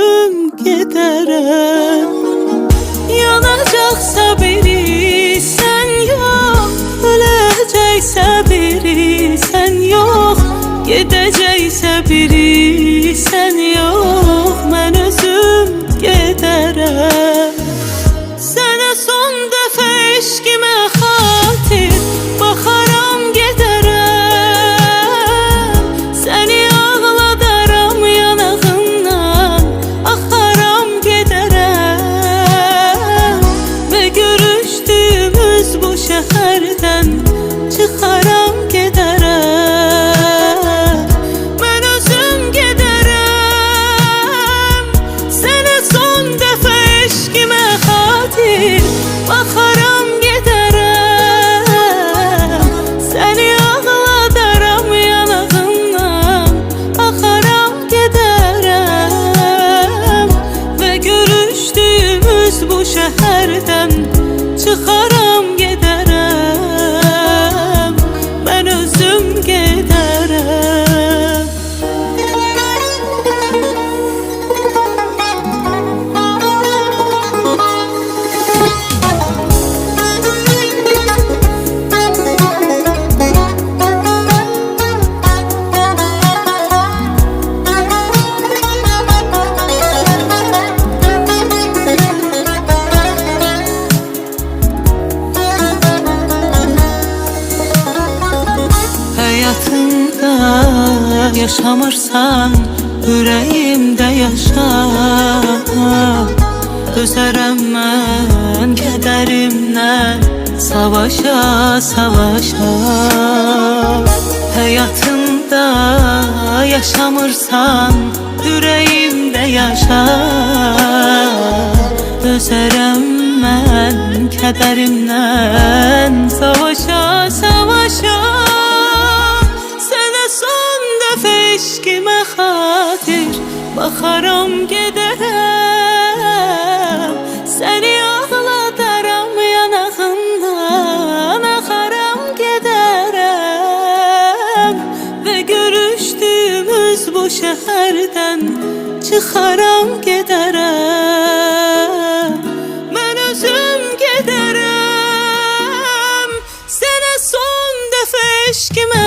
özüm gedərəm. Yanacaqsa biri sən yox, öləcəksə biri sən yox, gedəcəksə biri sən yox, mən özüm gedərəm. Sənə son dəfə eşqimə xatir baxaram gedərəm. Səni ağladaram yanağından, axaram gedərəm. Və görüşdüyümüz bu şəhərdən çıxaram gedərəm. Mən özüm gedərəm. Sənə son dəfə eşqimə xatir baxaram gedərəm. Səni ağladaram yanağından, axaram gedərəm. Və görüşdüyümüz bu şəhərdən çıxaram gedərəm. Mən özüm gedərəm. Həyatımda yaşamırsan, ürəyimdə yaşa. Dözərəm mən kədərimlə savaşa, savaşa. Həyatımda yaşamırsan, ürəyimdə yaşa. Dözərəm mən kədərimlə savaşa, savaşa. Eşqimə xatir baxaram gedərəm. Səni ağladaram yanağından, axaram gedərəm. Və görüşdüyümüz bu şəhərdən çıxaram gedərəm. Mən özüm gedərəm. Sənə son dəfə eşqimə